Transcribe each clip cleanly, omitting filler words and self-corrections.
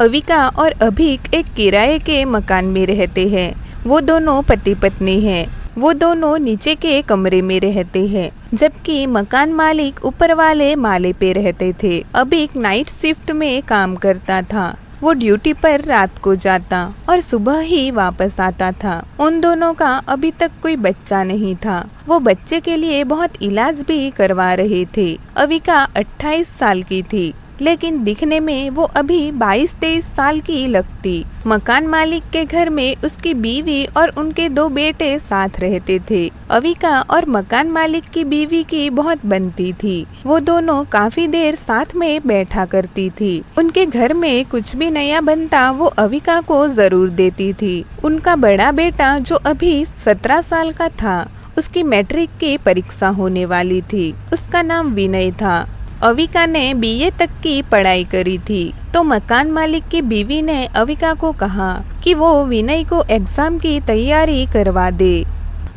अविका और अभिक एक किराए के मकान में रहते हैं। वो दोनों पति पत्नी हैं। वो दोनों नीचे के कमरे में रहते हैं, जबकि मकान मालिक ऊपर वाले माले पे रहते थे। अभिक नाइट शिफ्ट में काम करता था। वो ड्यूटी पर रात को जाता और सुबह ही वापस आता था। उन दोनों का अभी तक कोई बच्चा नहीं था। वो बच्चे के लिए बहुत इलाज भी करवा रहे थे। अविका 28 साल की थी, लेकिन दिखने में वो अभी 22-23 साल की लगती। मकान मालिक के घर में उसकी बीवी और उनके 2 बेटे साथ रहते थे। अविका और मकान मालिक की बीवी की बहुत बनती थी। वो दोनों काफी देर साथ में बैठा करती थी। उनके घर में कुछ भी नया बनता वो अविका को जरूर देती थी। उनका बड़ा बेटा जो अभी 17 साल का था, उसकी मैट्रिक की परीक्षा होने वाली थी। उसका नाम विनय था। अविका ने बीए तक की पढ़ाई करी थी, तो मकान मालिक की बीवी ने अविका को कहा कि वो विनय को एग्जाम की तैयारी करवा दे।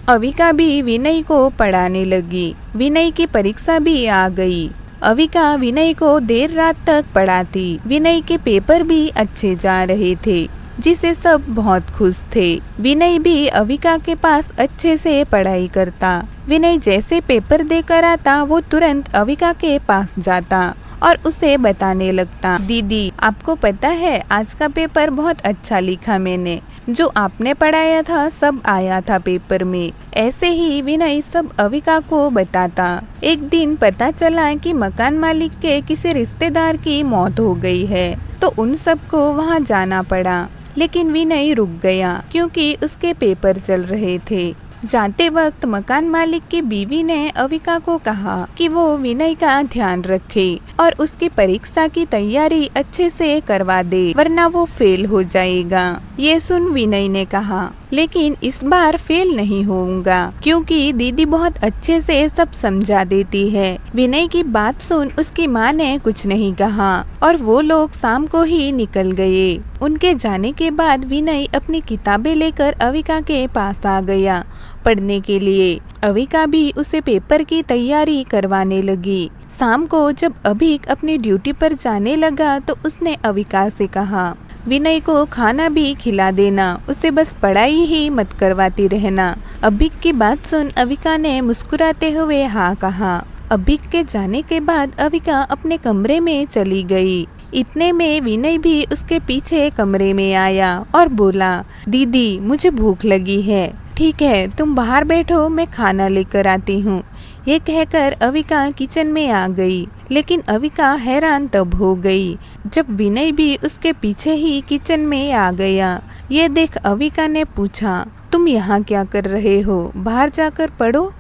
अविका भी विनय को पढ़ाने लगी। विनय की परीक्षा भी आ गई। अविका विनय को देर रात तक पढ़ाती। विनय के पेपर भी अच्छे जा रहे थे, जिसे सब बहुत खुश थे। विनय भी अविका के पास अच्छे से पढ़ाई करता। विनय जैसे पेपर देकर आता, वो तुरंत अविका के पास जाता और उसे बताने लगता, दीदी आपको पता है आज का पेपर बहुत अच्छा लिखा मैंने। जो आपने पढ़ाया था सब आया था पेपर में। ऐसे ही विनय सब अविका को बताता। एक दिन पता चला कि मकान मालिक के किसी रिश्तेदार की मौत हो गई है, तो उन सबको वहाँ जाना पड़ा। लेकिन विनय रुक गया क्योंकि उसके पेपर चल रहे थे। जाते वक्त मकान मालिक की बीवी ने अविका को कहा कि वो विनय का ध्यान रखे और उसकी परीक्षा की तैयारी अच्छे से करवा दे, वरना वो फेल हो जाएगा। ये सुन विनय ने कहा, लेकिन इस बार फेल नहीं होऊंगा क्योंकि दीदी बहुत अच्छे से सब समझा देती है। विनय की बात सुन उसकी माँ ने कुछ नहीं कहा और वो लोग शाम को ही निकल गए। उनके जाने के बाद विनय अपनी किताबें लेकर अविका के पास आ गया पढ़ने के लिए। अविका भी उसे पेपर की तैयारी करवाने लगी। शाम को जब अभिक अपनी ड्यूटी पर जाने लगा तो उसने अविका से कहा, विनय को खाना भी खिला देना, उसे बस पढ़ाई ही मत करवाती रहना। अभिक की बात सुन अविका ने मुस्कुराते हुए हाँ कहा। अभिक के जाने के बाद अविका अपने कमरे में चली गई। इतने में विनय भी उसके पीछे कमरे में आया और बोला, दीदी मुझे भूख लगी है। ठीक है तुम बाहर बैठो, मैं खाना लेकर आती हूँ। ये कहकर अविका किचन में आ गई। लेकिन अविका हैरान तब हो गई जब विनय भी उसके पीछे ही किचन में आ गया। ये देख अविका ने पूछा, तुम यहाँ क्या कर रहे हो? बाहर जाकर पढ़ो।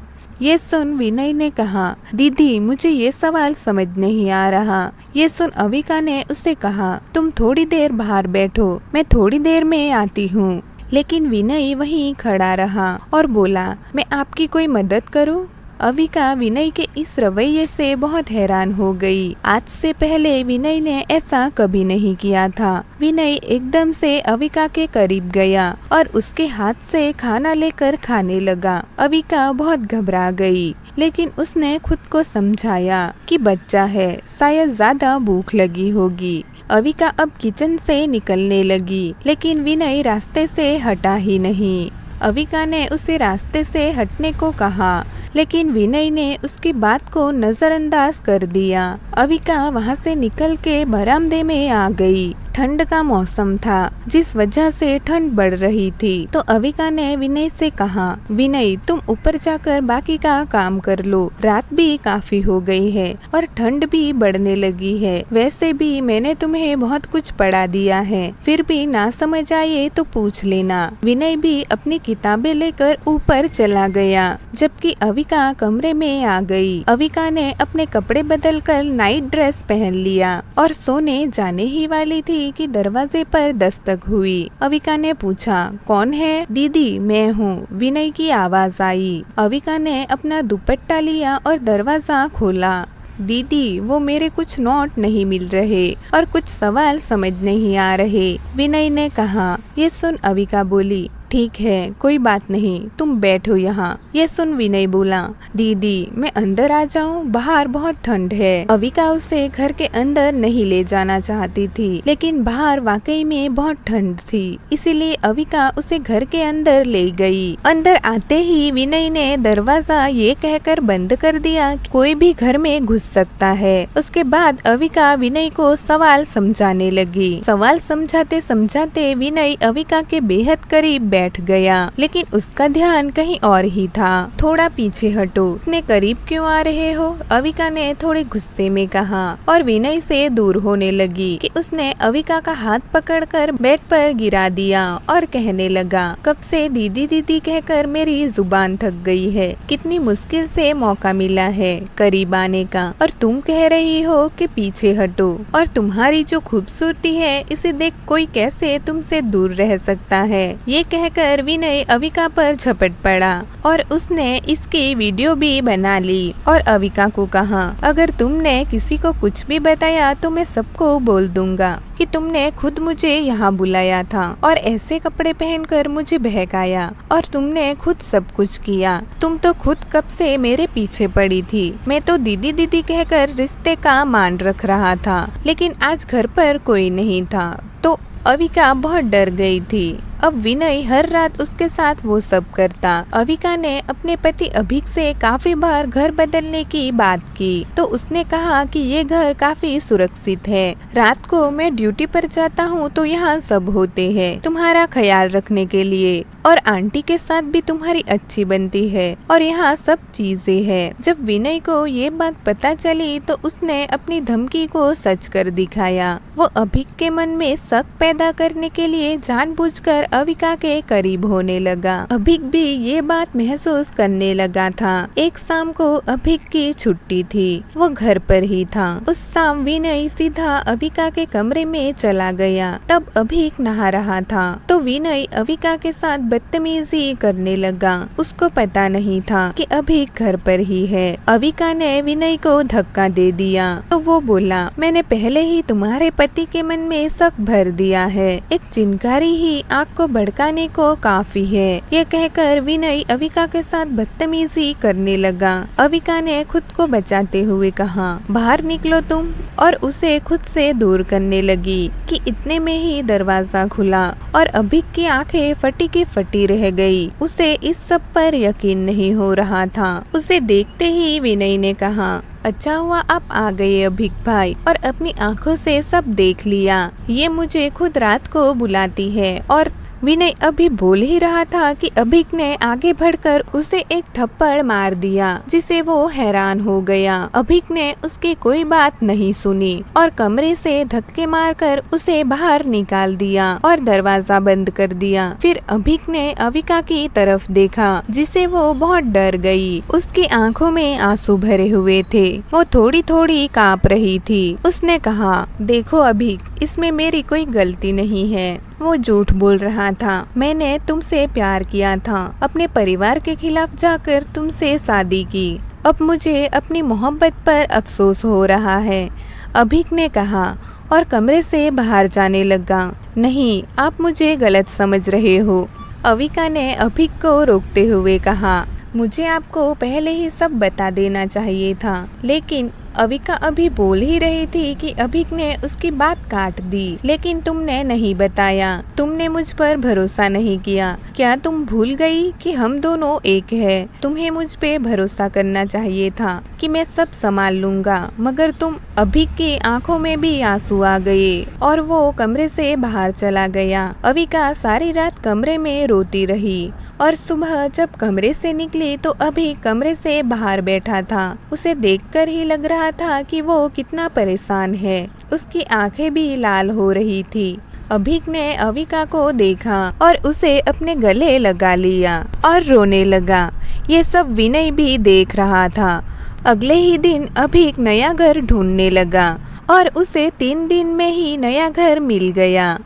ये सुन विनय ने कहा, दीदी मुझे ये सवाल समझ नहीं आ रहा। ये सुन अविका ने उसे कहा, तुम थोड़ी देर बाहर बैठो, मैं थोड़ी देर में आती हूँ। लेकिन विनय वहीं खड़ा रहा और बोला, मैं आपकी कोई मदद करूँ? अविका विनय के इस रवैये से बहुत हैरान हो गई। आज से पहले विनय ने ऐसा कभी नहीं किया था। विनय एकदम से अविका के करीब गया और उसके हाथ से खाना लेकर खाने लगा। अविका बहुत घबरा गई, लेकिन उसने खुद को समझाया कि बच्चा है, शायद ज्यादा भूख लगी होगी। अविका अब किचन से निकलने लगी, लेकिन विनय रास्ते से हटा ही नहीं। अविका ने उसे रास्ते से हटने को कहा, लेकिन विनय ने उसकी बात को नजरअंदाज कर दिया। अविका वहाँ से निकल के बरामदे में आ गई। ठंड का मौसम था, जिस वजह से ठंड बढ़ रही थी। तो अविका ने विनय से कहा, विनय तुम ऊपर जाकर बाकी का काम कर लो, रात भी काफी हो गई है और ठंड भी बढ़ने लगी है। वैसे भी मैंने तुम्हें बहुत कुछ पढ़ा दिया है, फिर भी ना समझ आए तो पूछ लेना। विनय भी अपनी किताबें लेकर ऊपर चला गया, जबकि अविका कमरे में आ गई। अविका ने अपने कपड़े बदल कर नाइट ड्रेस पहन लिया और सोने जाने ही वाली थी कि दरवाजे पर दस्तक हुई। अविका ने पूछा, कौन है? दीदी मैं हूँ, विनय की आवाज आई। अविका ने अपना दुपट्टा लिया और दरवाजा खोला। दीदी वो मेरे कुछ नोट नहीं मिल रहे और कुछ सवाल समझ नहीं आ रहे, विनय ने कहा। ये सुन अविका बोली, ठीक है, कोई बात नहीं, तुम बैठो यहाँ। ये सुन विनय बोला, दीदी मैं अंदर आ जाऊँ? बाहर बहुत ठंड है। अविका उसे घर के अंदर नहीं ले जाना चाहती थी, लेकिन बाहर वाकई में बहुत ठंड थी, इसीलिए अविका उसे घर के अंदर ले गई। अंदर आते ही विनय ने दरवाजा ये कहकर बंद कर दिया कि कोई भी घर में घुस सकता है। उसके बाद अविका विनय को सवाल समझाने लगी। सवाल समझाते समझाते विनय अविका के बेहद करीब बैठ गया, लेकिन उसका ध्यान कहीं और ही था। थोड़ा पीछे हटो, इतने करीब क्यों आ रहे हो? अविका ने थोड़े गुस्से में कहा और विनय से दूर होने लगी कि उसने अविका का हाथ पकड़कर बेड पर गिरा दिया और कहने लगा, कब से दीदी दीदी कहकर मेरी जुबान थक गई है। कितनी मुश्किल से मौका मिला है करीब आने का, और तुम कह रही हो कि पीछे हटो। और तुम्हारी जो खूबसूरती है, इसे देख कोई कैसे तुमसे दूर रह सकता है। ये कहकर विनय अविका पर झपट पड़ा और उसने इसकी वीडियो भी बना ली और अविका को कहा, अगर तुमने किसी को कुछ भी बताया तो मैं सबको बोल दूंगा कि तुमने खुद मुझे यहाँ बुलाया था और ऐसे कपड़े पहनकर मुझे बहकाया और तुमने खुद सब कुछ किया। तुम तो खुद कब से मेरे पीछे पड़ी थी। मैं तो दीदी दीदी कहकर रिश्ते का मान रख रहा था, लेकिन आज घर पर कोई नहीं था तो अविका बहुत डर गई थी। अब विनय हर रात उसके साथ वो सब करता। अविका ने अपने पति अभिक से काफी बार घर बदलने की बात की, तो उसने कहा कि ये घर काफी सुरक्षित है। रात को मैं ड्यूटी पर जाता हूँ तो यहाँ सब होते हैं तुम्हारा ख्याल रखने के लिए, और आंटी के साथ भी तुम्हारी अच्छी बनती है और यहाँ सब चीजें हैं। जब विनय को ये बात पता चली तो उसने अपनी धमकी को सच कर दिखाया। वो अभिक के मन में शक पैदा करने के लिए जानबूझकर अविका के करीब होने लगा। अभिक भी ये बात महसूस करने लगा था। एक शाम को अभिक की छुट्टी थी, वो घर पर ही था। उस शाम विनय सीधा अविका के कमरे में चला गया। तब अभिक नहा रहा था तो विनय अविका के साथ बदतमीजी करने लगा। उसको पता नहीं था कि अभिक घर पर ही है। अविका ने विनय को धक्का दे दिया तो वो बोला, मैंने पहले ही तुम्हारे पति के मन में शक भर दिया है। एक चिंगारी ही आग को भड़काने को काफी है। ये कहकर विनय अविका के साथ बदतमीजी करने लगा। अविका ने खुद को बचाते हुए कहा, बाहर निकलो तुम, और उसे खुद से दूर करने लगी कि इतने में ही दरवाजा खुला और अभिक की आंखें फटी की फटी रह गई। उसे इस सब पर यकीन नहीं हो रहा था। उसे देखते ही विनय ने कहा, अच्छा हुआ आप आ गए अभिक भाई, और अपनी आंखों से सब देख लिया। ये मुझे खुद रात को बुलाती है। और विनय अभी बोल ही रहा था कि अभिक ने आगे बढ़कर उसे एक थप्पड़ मार दिया, जिसे वो हैरान हो गया। अभिक ने उसकी कोई बात नहीं सुनी और कमरे से धक्के मारकर उसे बाहर निकाल दिया और दरवाजा बंद कर दिया। फिर अभिक ने अविका की तरफ देखा, जिसे वो बहुत डर गई। उसकी आंखों में आंसू भरे हुए थे, वो थोड़ी थोड़ी कांप रही थी। उसने कहा, देखो अभिक, इसमें मेरी कोई गलती नहीं है। वो झूठ बोल रहा था। मैंने तुमसे प्यार किया था, अपने परिवार के खिलाफ जाकर तुमसे शादी की। अब मुझे अपनी मोहब्बत पर अफसोस हो रहा है, अभिक ने कहा और कमरे से बाहर जाने लगा। नहीं, आप मुझे गलत समझ रहे हो, अविका ने अभिक को रोकते हुए कहा। मुझे आपको पहले ही सब बता देना चाहिए था, लेकिन अविका अभी बोल ही रही थी कि अभिक ने उसकी बात काट दी। लेकिन तुमने नहीं बताया, तुमने मुझ पर भरोसा नहीं किया। क्या तुम भूल गई कि हम दोनों एक हैं? तुम्हें मुझ पे भरोसा करना चाहिए था कि मैं सब संभाल लूंगा, मगर तुम। अभिक की आंखों में भी आंसू आ गए और वो कमरे से बाहर चला गया। अविका सारी रात कमरे में रोती रही और सुबह जब कमरे से निकली तो अभिक कमरे से बाहर बैठा था। उसे देखकर ही लग रहा था कि वो कितना परेशान है। उसकी आंखें भी लाल हो रही थी। अभिक ने अविका को देखा और उसे अपने गले लगा लिया और रोने लगा। ये सब विनय भी देख रहा था। अगले ही दिन अभिक नया घर ढूंढने लगा और उसे 3 दिन में ही नया घर मिल गया।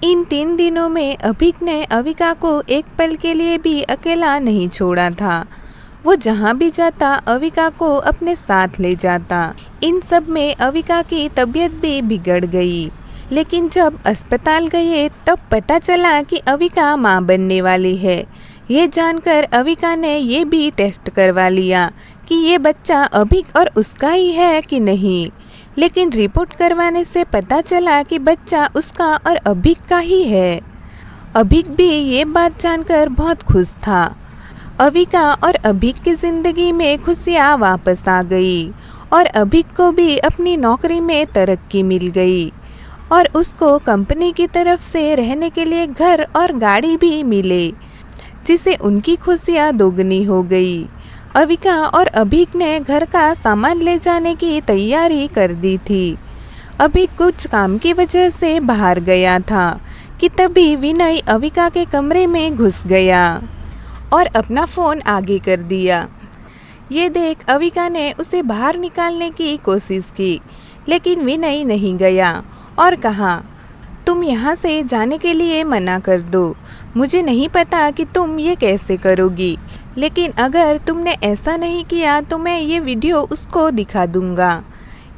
इन 3 दिनों में अभिक ने अविका को एक पल के लिए भी अकेला नहीं छोड़ा था। वो जहाँ भी जाता अविका को अपने साथ ले जाता। इन सब में अविका की तबीयत भी बिगड़ गई। लेकिन जब अस्पताल गए तब पता चला कि अविका माँ बनने वाली है। ये जानकर अविका ने ये भी टेस्ट करवा लिया कि ये बच्चा अभिक और उसका ही है कि नहीं। लेकिन रिपोर्ट करवाने से पता चला कि बच्चा उसका और अभिक का ही है। अभिक भी ये बात जानकर बहुत खुश था। अविका और अभिक की ज़िंदगी में खुशियाँ वापस आ गई और अभिक को भी अपनी नौकरी में तरक्की मिल गई और उसको कंपनी की तरफ से रहने के लिए घर और गाड़ी भी मिले, जिससे उनकी खुशियाँ दोगुनी हो गई। अविका और अभिक ने घर का सामान ले जाने की तैयारी कर दी थी। अभिक कुछ काम की वजह से बाहर गया था कि तभी विनय अविका के कमरे में घुस गया और अपना फ़ोन आगे कर दिया। ये देख अविका ने उसे बाहर निकालने की कोशिश की, लेकिन विनय नहीं गया और कहा, तुम यहाँ से जाने के लिए मना कर दो। मुझे नहीं पता कि तुम ये कैसे करोगी, लेकिन अगर तुमने ऐसा नहीं किया तो मैं ये वीडियो उसको दिखा दूंगा।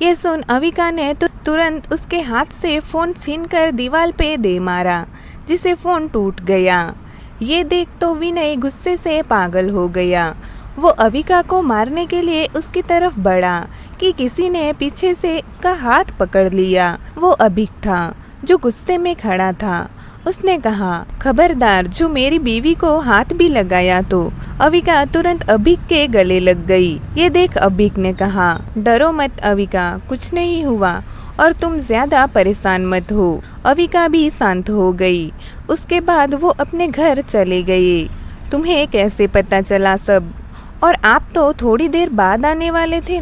ये सुन अविका ने तो तुरंत उसके हाथ से फ़ोन छीनकर दीवार पे दे मारा, जिससे फ़ोन टूट गया। ये देख तो विनय गुस्से से पागल हो गया। वो अविका को मारने के लिए उसकी तरफ बढ़ा कि किसी ने पीछे से का हाथ पकड़ लिया। वो अभिक था जो गुस्से में खड़ा था। उसने कहा, खबरदार, जो मेरी बीवी को हाथ भी लगाया तो। अविका तुरंत अभिक के गले लग गई। ये देख अभिक ने कहा, डरो मत अविका, कुछ नहीं हुआ और तुम ज्यादा परेशान मत हो। अविका भी शांत हो गई। उसके बाद वो अपने घर चले गए। तुम्हें कैसे पता चला सब? और आप तो थोड़ी देर बाद आने वाले थे।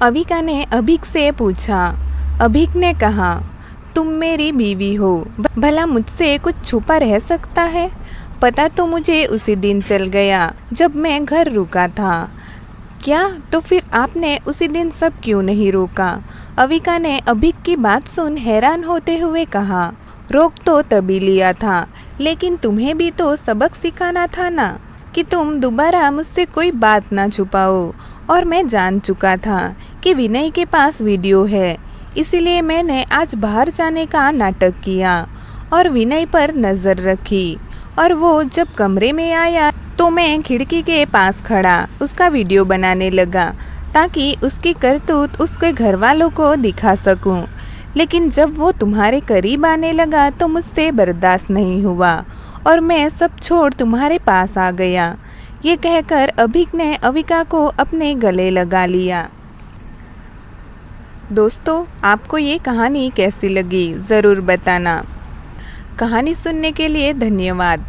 अविका ने अभिक से पूछा। अभिक ने कहा, तुम मेरी बीवी हो, भला मुझसे कुछ छुपा रह सकता है? पता तो मुझे उसी दिन चल गया जब मैं घर रुका था। क्या? तो फिर आपने उसी दिन सब क्यों नहीं रोका? अविका ने अभिक की बात सुन हैरान होते हुए कहा, रोक तो तभी लिया था, लेकिन तुम्हें भी तो सबक सिखाना था ना, कि तुम दोबारा मुझसे कोई बात ना छुपाओ। और मैं जान चुका था कि विनय के पास वीडियो है, इसीलिए मैंने आज बाहर जाने का नाटक किया और विनय पर नज़र रखी। और वो जब कमरे में आया तो मैं खिड़की के पास खड़ा उसका वीडियो बनाने लगा, ताकि उसकी करतूत उसके घर वालों को दिखा सकूं। लेकिन जब वो तुम्हारे करीब आने लगा तो मुझसे बर्दाश्त नहीं हुआ और मैं सब छोड़ तुम्हारे पास आ गया। ये कहकर अभिक ने अविका को अपने गले लगा लिया। दोस्तों, आपको ये कहानी कैसी लगी ज़रूर बताना। कहानी सुनने के लिए धन्यवाद।